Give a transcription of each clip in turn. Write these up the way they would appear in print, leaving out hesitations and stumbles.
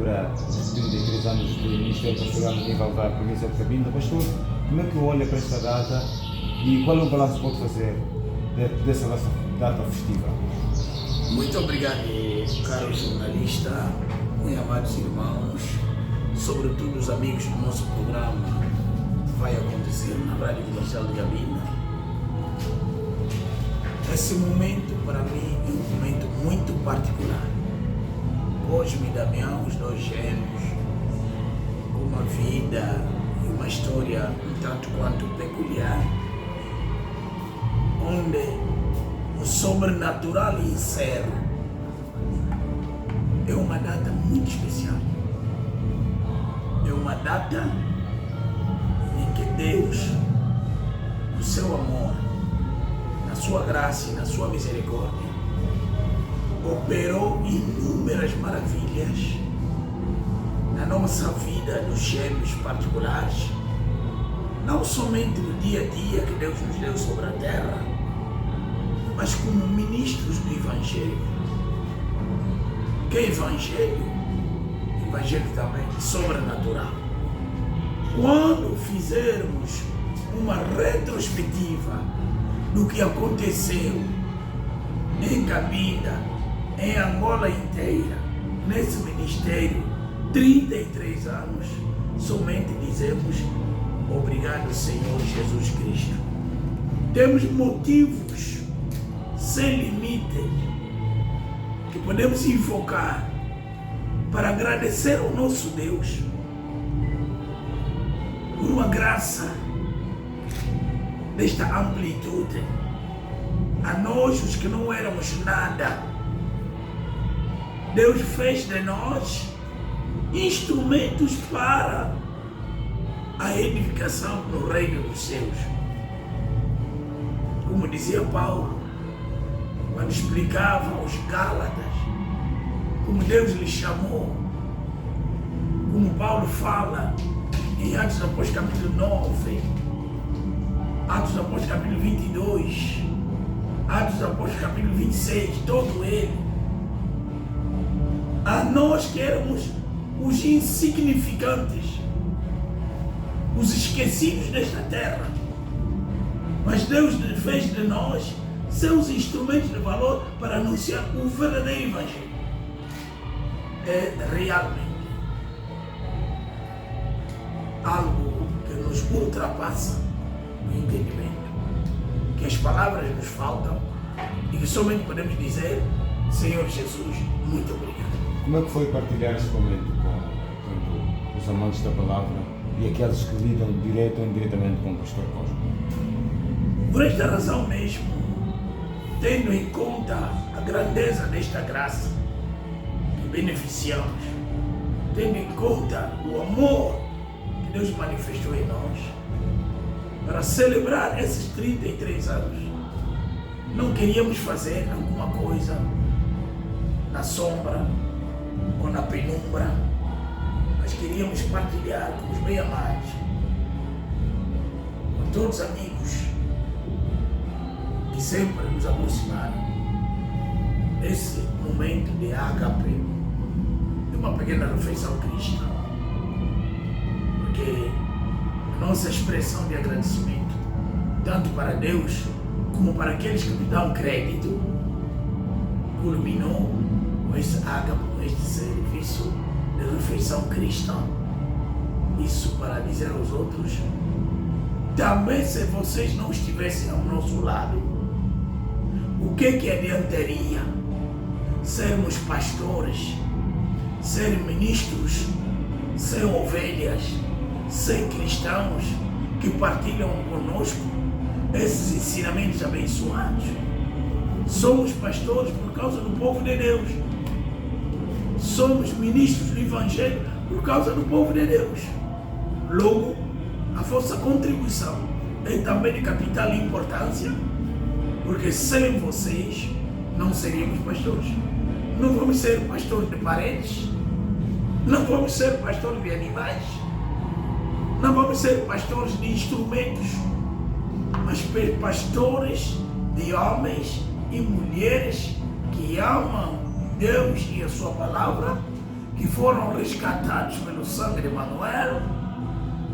celebrar os 33 anos do Ministério Pastoral a nível da província de Cabinda. Pastor, como é que olha para esta data e qual é o balanço que pode fazer dessa nossa data festiva? Muito obrigado, caro jornalista, meus amados irmãos, sobretudo os amigos do nosso programa que vai acontecer na Rádio Comercial de Cabinda. Esse momento para mim é um momento muito particular. Cosme e Damião, os dois gêmeos, com uma vida e uma história um tanto quanto peculiar, onde o sobrenatural encerra. É uma data muito especial. É uma data em que Deus, no seu amor, na sua graça e na sua misericórdia, operou inúmeras maravilhas na nossa vida, nos gêmeos particulares, não somente no dia a dia que Deus nos deu sobre a terra, mas como ministros do Evangelho. Que é Evangelho? Evangelho também sobrenatural. Quando fizermos uma retrospectiva do que aconteceu em Cabinda, em Angola inteira, nesse ministério, 33 anos, somente dizemos obrigado, Senhor Jesus Cristo. Temos motivos sem limite que podemos invocar para agradecer ao nosso Deus por uma graça desta amplitude. A nós, os que não éramos nada, Deus fez de nós instrumentos para a edificação no reino dos céus. Como dizia Paulo, quando explicava aos Gálatas como Deus lhes chamou, como Paulo fala em Atos dos Apóstolos capítulo 9, Atos dos Apóstolos capítulo 22, Atos dos Apóstolos capítulo 26, todo ele. A nós que éramos os insignificantes, os esquecidos desta terra, mas Deus fez de nós seus instrumentos de valor para anunciar o verdadeiro Evangelho. É realmente algo que nos ultrapassa o entendimento, que as palavras nos faltam e que somente podemos dizer: Senhor Jesus, muito obrigado. Como é que foi partilhar esse momento com os amantes da palavra e aqueles que lidam direto ou indiretamente com o pastor Cosme? Por esta razão mesmo, tendo em conta a grandeza desta graça que beneficiamos, tendo em conta o amor que Deus manifestou em nós, para celebrar esses 33 anos, não queríamos fazer alguma coisa na sombra ou na penumbra, mas queríamos partilhar com os bem-amados, com todos os amigos que sempre nos aproximaram desse momento de ágape, de uma pequena refeição cristã, porque a nossa expressão de agradecimento, tanto para Deus como para aqueles que nos dão crédito, culminou com esse ágape, com este serviço de refeição cristã. Isso para dizer aos outros: também se vocês não estivessem ao nosso lado, o que adiantaria sermos pastores, ser ministros, ser ovelhas, ser cristãos que partilham conosco esses ensinamentos abençoados? Somos pastores por causa do povo de Deus. Somos ministros do Evangelho por causa do povo de Deus. Logo, a vossa contribuição é também de capital importância, porque sem vocês não seríamos pastores. Não vamos ser pastores de paredes, não vamos ser pastores de animais, não vamos ser pastores de instrumentos, mas pastores de homens e mulheres que amam Deus e a sua palavra, que foram resgatados pelo sangue de Emanuel,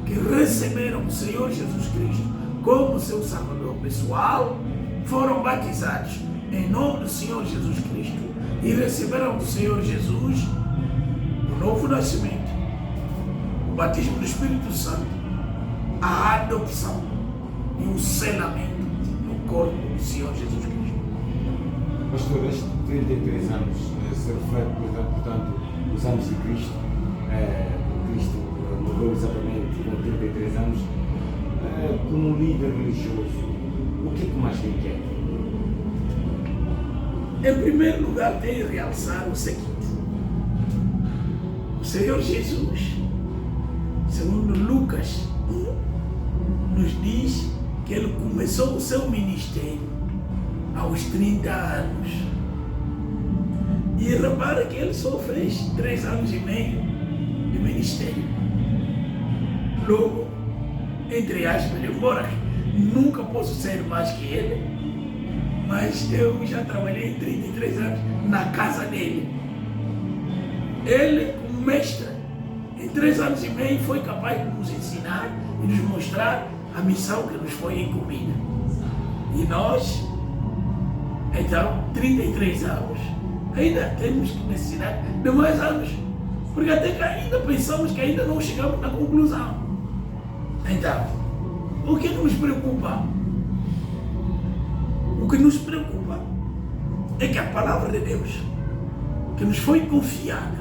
que receberam o Senhor Jesus Cristo como seu Salvador pessoal, foram batizados em nome do Senhor Jesus Cristo e receberam do Senhor Jesus o novo nascimento, o batismo do Espírito Santo, a adopção e o selamento no corpo do Senhor Jesus Cristo. Pastor, estes 33 anos se reflete, portanto, os anos de Cristo. Cristo morreu exatamente com 33 anos. Como um líder religioso, o que é que mais lhe inquieta? Em primeiro lugar, tenho de realçar o seguinte: o Senhor Jesus, segundo Lucas 1, nos diz que ele começou o seu ministério aos 30 anos. E repara que ele só fez 3 anos e meio de ministério. Logo, entre aspas, embora nunca posso ser mais que ele, mas eu já trabalhei 33 anos na casa dele. Ele, como mestre, em 3 anos e meio foi capaz de nos ensinar e nos mostrar a missão que nos foi incumbida. E nós, então, 33 anos, ainda temos necessidade de mais anos, porque até que ainda pensamos que ainda não chegamos na conclusão. Então, o que nos preocupa? O que nos preocupa é que a palavra de Deus, que nos foi confiada,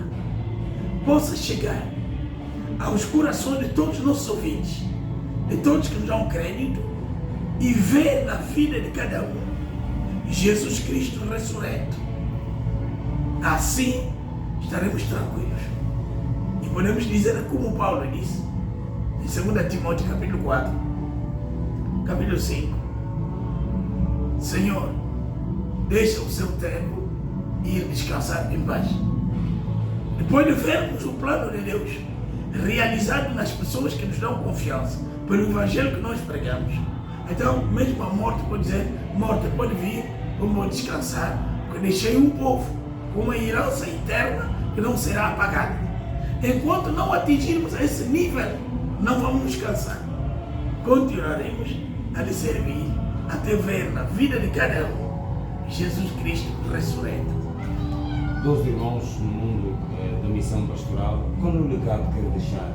possa chegar aos corações de todos os nossos ouvintes, de todos que nos dão crédito, e ver na vida de cada um Jesus Cristo ressurreto. Assim estaremos tranquilos e podemos dizer como Paulo disse em 2 Timóteo capítulo 4, capítulo 5: Senhor, deixa o seu tempo ir descansar em paz. Depois de vermos o plano de Deus realizado nas pessoas que nos dão confiança pelo evangelho que nós pregamos, então mesmo a morte pode dizer: morte, pode vir, vamos descansar, porque deixei um povo com uma herança eterna que não será apagada. Enquanto não atingirmos esse nível, não vamos nos cansar. Continuaremos a lhe servir até ver na vida de cada um Jesus Cristo ressurreto. 12 irmãos no mundo da missão pastoral, qual é o legado que quer deixar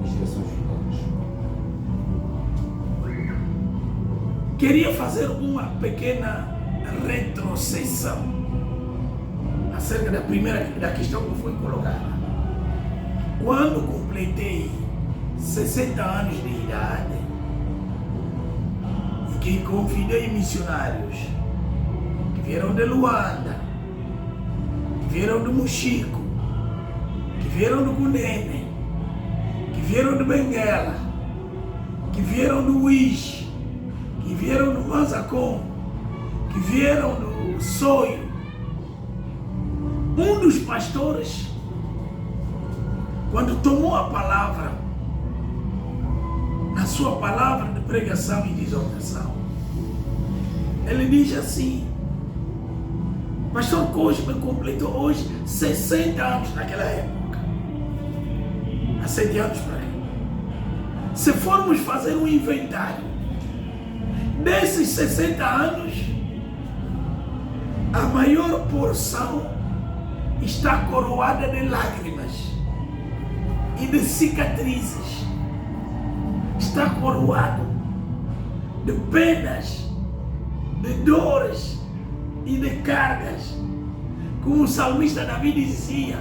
nas gerações futuras? Queria fazer uma pequena retrocessão acerca da questão que foi colocada. Quando completei 60 anos de idade e que convidei missionários que vieram de Luanda, que vieram do Mochico, que vieram do Cunene, que vieram do Benguela, que vieram do Uís, que vieram do Mazacom, que vieram do Soio, um dos pastores, quando tomou a palavra, na sua palavra de pregação e de exortação, ele diz assim: Pastor Cosme completou hoje 60 anos naquela época, há 7 anos para cá. Se formos fazer um inventário desses 60 anos, a maior porção está coroada de lágrimas e de cicatrizes, está coroado de penas, de dores e de cargas. Como o salmista Davi dizia: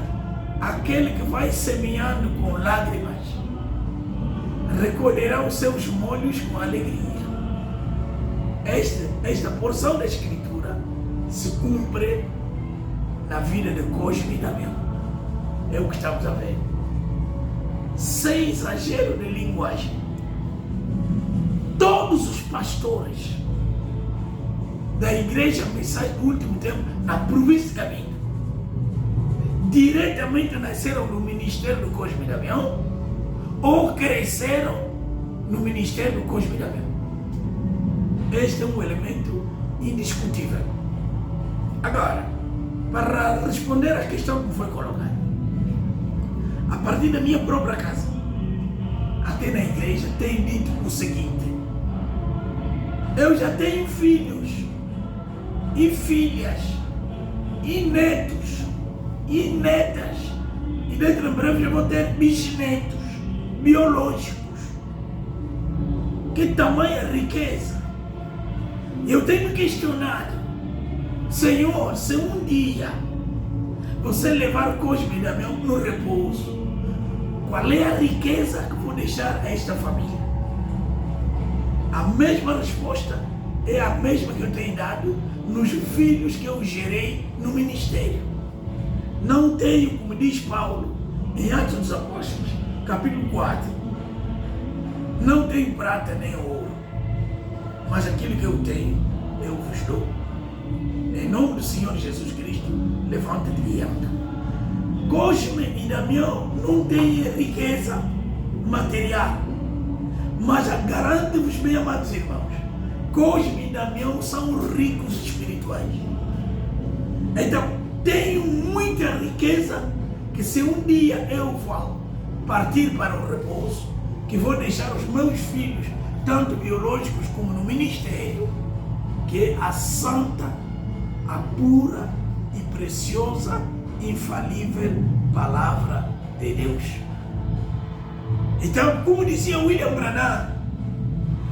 aquele que vai semeando com lágrimas recolherá os seus molhos com alegria. Esta porção da Escritura se cumpre na vida de Cosme e Damião. É o que estamos a ver. Sem exagero de linguagem, todos os pastores da Igreja Mensagem do Último Tempo na província de Cabinda diretamente nasceram no ministério do Cosme e Damião ou cresceram no ministério do Cosme e Damião. Este é um elemento indiscutível. Agora, para responder à questão que foi colocada, a partir da minha própria casa, até na igreja, tenho dito o seguinte: eu já tenho filhos e filhas e netos e netas, e dentro de breve eu vou ter bisnetos biológicos. Que tamanha riqueza! Eu tenho questionado: Senhor, se um dia você levar Cosme e Damião no repouso, qual é a riqueza que vou deixar a esta família? A mesma resposta é a mesma que eu tenho dado nos filhos que eu gerei no ministério. Não tenho, como diz Paulo em Atos dos Apóstolos, capítulo 4, não tenho prata nem ouro, mas aquilo que eu tenho, eu vos dou. Em nome do Senhor Jesus Cristo, levanta-te e anda. Cosme e Damião não têm riqueza material, mas garanto-vos, meus amados irmãos, Cosme e Damião são ricos espirituais. Então, tenho muita riqueza que, se um dia eu vou partir para o repouso, que vou deixar os meus filhos, tanto biológicos como no ministério, que é a santa, a pura e preciosa, infalível palavra de Deus. Então, como dizia William Branham,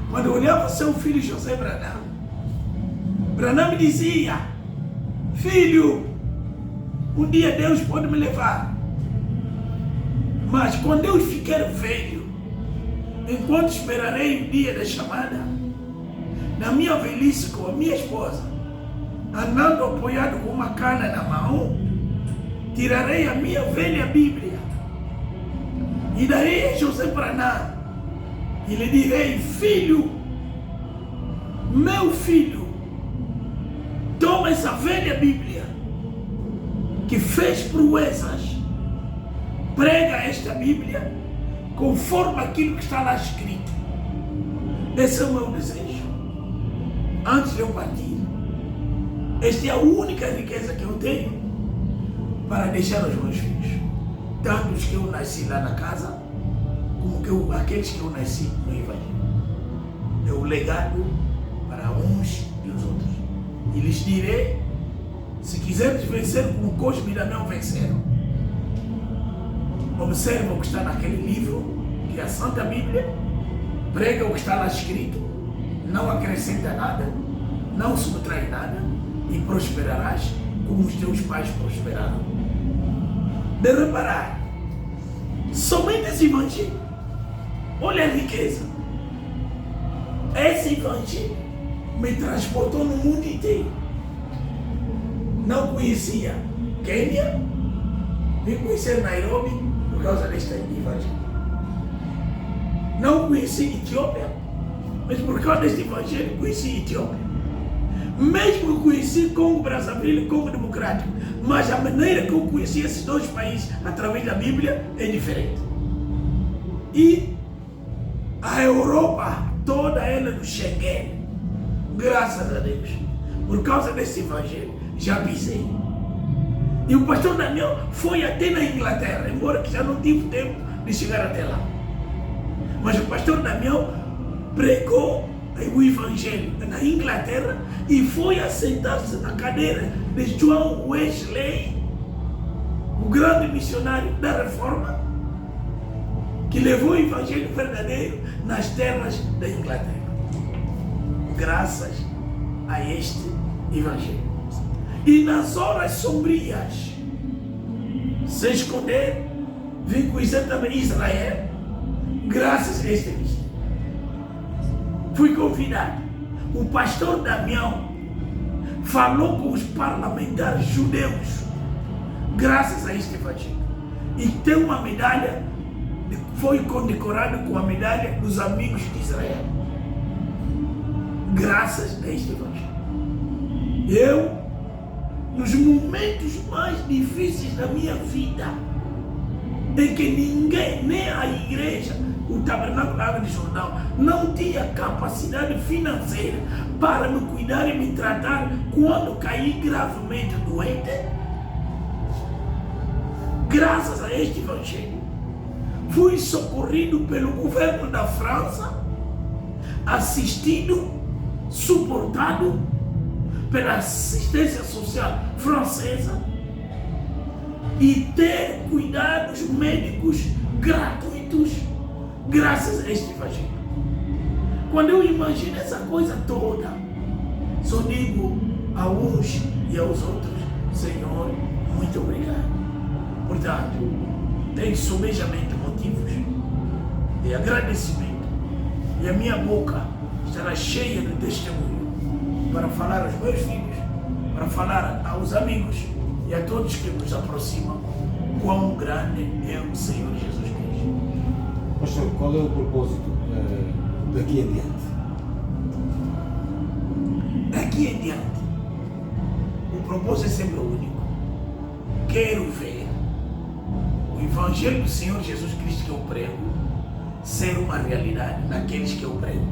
quando olhava seu filho José Branham, Branham me dizia: filho, um dia Deus pode me levar, mas quando eu ficar velho, enquanto esperarei o dia da chamada, na minha velhice com a minha esposa, andando apoiado com uma cana na mão, tirarei a minha velha Bíblia e darei a José Branham e lhe direi: filho, meu filho, toma essa velha Bíblia que fez proezas, prega esta Bíblia conforme aquilo que está lá escrito. Esse é o meu desejo. Antes de eu partir, esta é a única riqueza que eu tenho para deixar aos meus filhos, tanto os que eu nasci lá na casa, como aqueles que eu nasci no Evangelho. É o legado para uns e os outros. E lhes direi: se quiseres vencer como Cosme e Damião venceram, observa o que está naquele livro, que é a Santa Bíblia, prega o que está lá escrito, não acrescenta nada, não subtrai nada, e prosperarás como os teus pais prosperaram. De reparar, somente esse Evangelho, olha a riqueza. Esse Evangelho me transportou no mundo inteiro. Não conhecia Quênia, vim conhecer Nairobi por causa deste Evangelho. Não conheci Etiópia, mas por causa deste Evangelho conheci Etiópia. Mesmo conheci Congo Brazzaville e Congo Democrático, mas a maneira que eu conheci esses dois países através da Bíblia é diferente. E a Europa toda ela no Schengen, graças a Deus, por causa desse Evangelho, já pisei. E o pastor Damião foi até na Inglaterra, embora que já não tive tempo de chegar até lá. Mas o pastor Damião pregou o Evangelho na Inglaterra e foi assentar-se na cadeira de John Wesley, o grande missionário da Reforma, que levou o Evangelho verdadeiro nas terras da Inglaterra. Graças a este Evangelho. E nas horas sombrias, se esconder, vim conhecer também Israel, graças a este Evangelho. Fui convidado. O pastor Damião falou com os parlamentares judeus, graças a este Evangelho. E tem uma medalha, foi condecorado com a medalha dos amigos de Israel, graças a este Evangelho. Eu, nos momentos mais difíceis da minha vida, em que ninguém, nem a igreja, o Tabernáculo Água de Jordão, não tinha capacidade financeira para me cuidar e me tratar quando caí gravemente doente, graças a este evangelho, fui socorrido pelo governo da França, assistido, suportado pela assistência social francesa e ter cuidados médicos gratuitos graças a este evangelho. Quando eu imagino essa coisa toda, só digo a uns e aos outros: Senhor, muito obrigado. Portanto, tenho sobejamente motivos de agradecimento e a minha boca estará cheia de testemunho para falar aos meus filhos, para falar aos amigos e a todos que nos aproximam quão grande é o Senhor Jesus Cristo. Pastor, qual é o propósito daqui em diante? Daqui em diante, o propósito é sempre o único. Quero ver o Evangelho do Senhor Jesus Cristo que eu prego ser uma realidade naqueles que eu prego.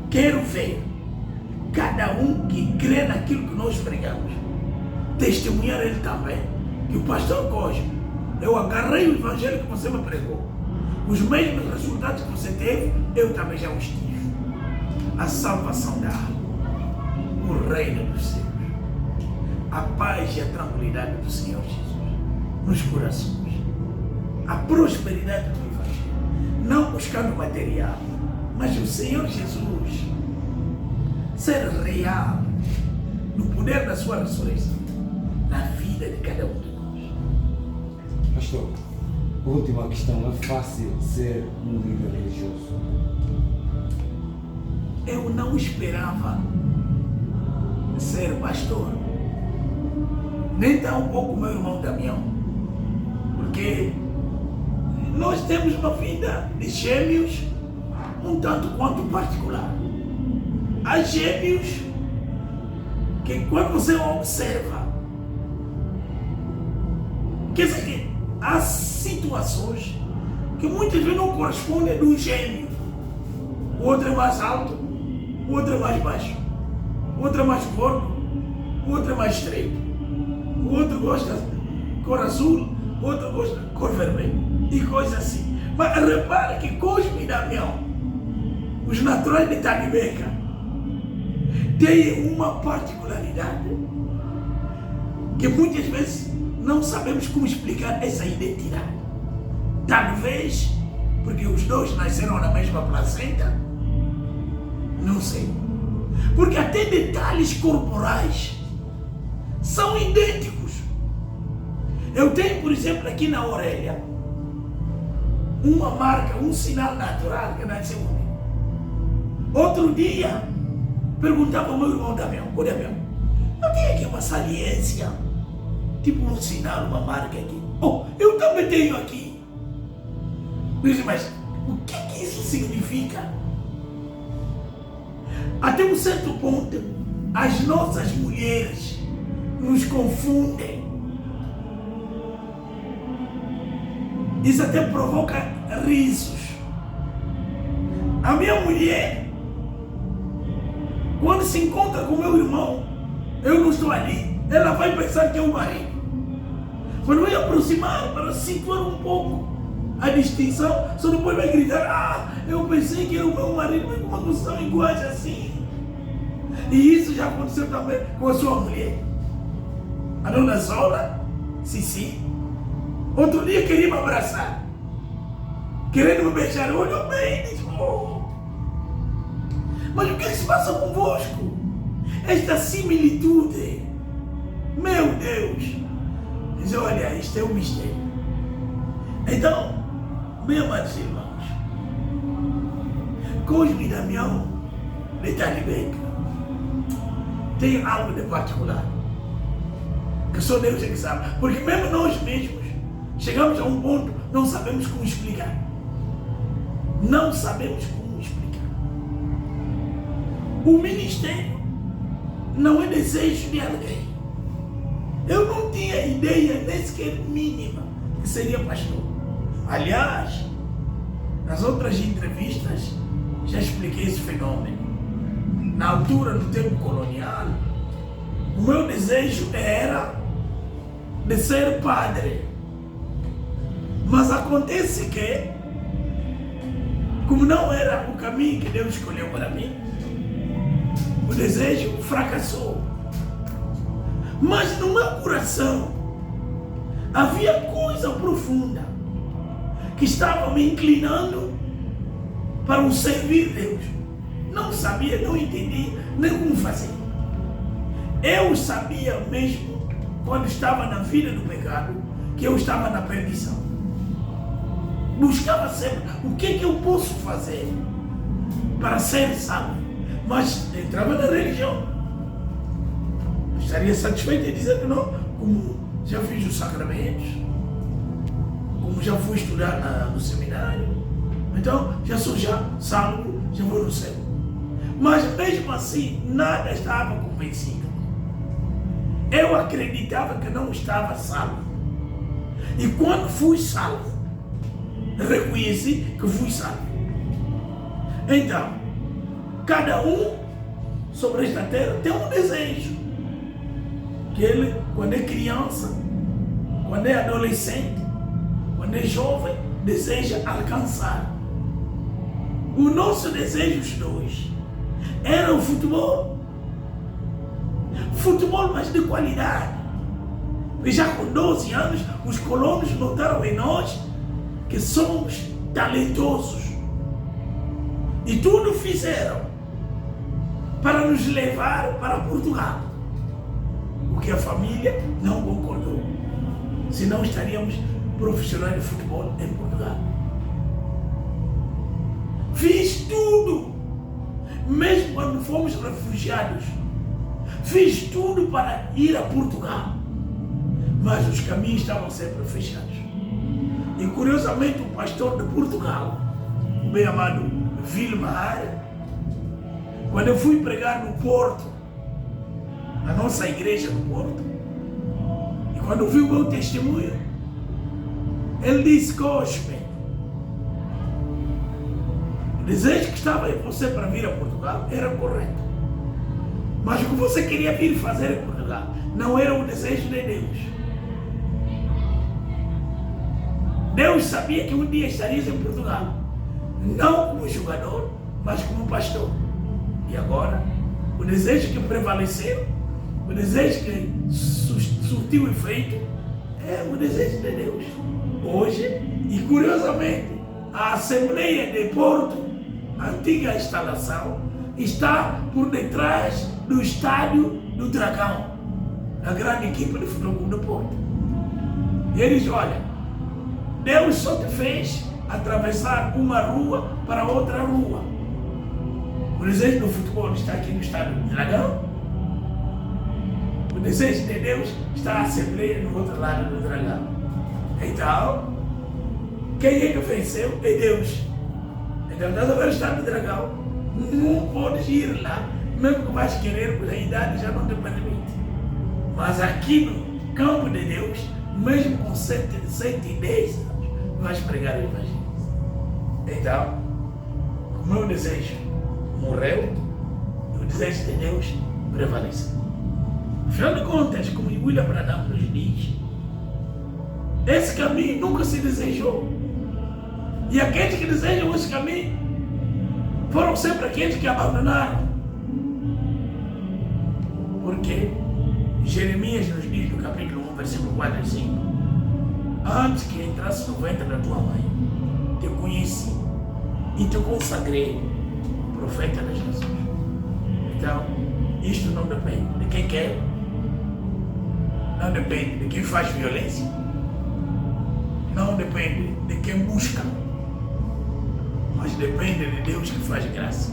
Quero ver cada um que crê naquilo que nós pregamos testemunhar ele também, que o pastor Cosme, eu agarrei o Evangelho que você me pregou, os mesmos resultados que você teve, eu também já os tive. A salvação da alma, o reino dos céus, a paz e a tranquilidade do Senhor Jesus nos corações, a prosperidade do Evangelho, não buscando material, mas o Senhor Jesus ser real no poder da sua ressurreição na vida de cada um de nós. Pastor, a última questão: é fácil ser um líder religioso? Eu não esperava ser pastor, nem tão pouco meu irmão Damião, porque nós temos uma vida de gêmeos um tanto quanto particular. Há gêmeos que, quando você observa, quer dizer que há situações que muitas vezes não correspondem de um gêmeo. O outro é mais alto, o outro é mais baixo, o outro é mais gordo, o outro é mais estreito, o outro gosta de cor azul, o outro gosta de cor vermelha e coisas assim. Mas repara que Cosme e Damião, os naturais de Tanibeca, tem uma particularidade que muitas vezes não sabemos como explicar essa identidade. Talvez porque os dois nasceram na mesma placenta, não sei. Porque até detalhes corporais são idênticos. Eu tenho, por exemplo, aqui na orelha uma marca, um sinal natural que nasceu comigo. Outro dia perguntava ao meu irmão Damião: ô Damião, eu tenho aqui uma saliência, tipo um sinal, uma marca aqui. Oh, eu também tenho aqui. Eu disse: mas o que isso significa? Até um certo ponto, as nossas mulheres nos confundem. Isso até provoca risos. A minha mulher, quando se encontra com meu irmão, eu não estou ali, ela vai pensar que é o marido. Quando vai aproximar para situar um pouco a distinção, só depois vai gritar: ah, eu pensei que era o meu marido, mas como não são iguais assim? E isso já aconteceu também com a sua mulher, a dona Zola, Cici. Outro dia queria me abraçar, querendo me beijar, olhou bem e disse: oh, mas o que se passa convosco? Esta similitude, meu Deus! Diz: olha, isto é um mistério. Então, meus amados irmãos, Cosme e Damião de Tanibeca tem algo de particular, que só Deus é que sabe. Porque mesmo nós mesmos chegamos a um ponto, não sabemos como explicar. Não sabemos como explicar. O ministério não é desejo de alguém. Eu não tinha ideia, nem sequer mínima, que seria pastor. Aliás, nas outras entrevistas, já expliquei esse fenômeno. Na altura do tempo colonial, o meu desejo era de ser padre. Mas acontece que, como não era o caminho que Deus escolheu para mim, o desejo fracassou. Mas no meu coração havia coisa profunda que estava me inclinando para o servir Deus. Não sabia, não entendia nem como fazer. Eu sabia mesmo, quando estava na vida do pecado, que eu estava na perdição. Buscava sempre o que eu posso fazer para ser salvo. Mas entrava na religião. Estaria satisfeito em dizer que não, como já fiz os sacramentos, como já fui estudar no seminário, então já sou salvo, já vou no céu. Mas mesmo assim, nada estava convencido. Eu acreditava que não estava salvo. E quando fui salvo, reconheci que fui salvo. Então, cada um sobre esta terra tem um desejo. Que ele, quando é criança, quando é adolescente, quando é jovem, deseja alcançar. O nosso desejo, os dois, era o futebol. Futebol, mas de qualidade. E já com 12 anos, os colonos notaram em nós que somos talentosos. E tudo fizeram para nos levar para Portugal. O que a família não concordou. Senão estaríamos profissionais de futebol em Portugal. Fiz tudo. Mesmo quando fomos refugiados. Fiz tudo para ir a Portugal. Mas os caminhos estavam sempre fechados. E curiosamente o pastor de Portugal, o bem amado Vilmar, quando eu fui pregar no Porto, na nossa igreja no Porto, e quando viu o meu testemunho, ele disse: Cosme, o desejo que estava em você para vir a Portugal era correto. Mas o que você queria vir fazer em Portugal não era o desejo de Deus. Deus sabia que um dia estarias em Portugal, não como jogador, mas como pastor. E agora, o desejo que prevaleceu, o desejo que surtiu efeito, é o desejo de Deus. Hoje, e curiosamente, a Assembleia de Porto, a antiga instalação, está por detrás do estádio do Dragão, a grande equipe de futebol do Porto. E eles olham, Deus só te fez atravessar uma rua para outra rua. O desejo do futebol está aqui no estádio do Dragão. O desejo de Deus está a Assembleia no outro lado do Dragão. Então, quem é que venceu? É Deus. Então, estás a ver o estádio do Dragão? Não podes ir lá, mesmo que vais querer, porque a idade já não te permite. Mas aqui no campo de Deus, mesmo com 110 anos, vais pregar o Evangelho. Então, o meu desejo morreu e o desejo de Deus prevaleceu. Afinal de contas, como William Branham nos diz, esse caminho nunca se desejou. E aqueles que desejam esse caminho foram sempre aqueles que abandonaram. Porque Jeremias nos diz no capítulo 1, versículo 4 e 5: antes que entrasse no ventre da tua mãe, te conheci e te consagrei profeta das nações. Então, isto não depende de quem quer, não depende de quem faz violência, não depende de quem busca, mas depende de Deus que faz graça.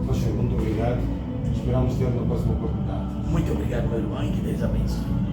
Pastor, muito obrigado. Esperamos ter uma próxima oportunidade. Muito obrigado, meu irmão, e que Deus abençoe.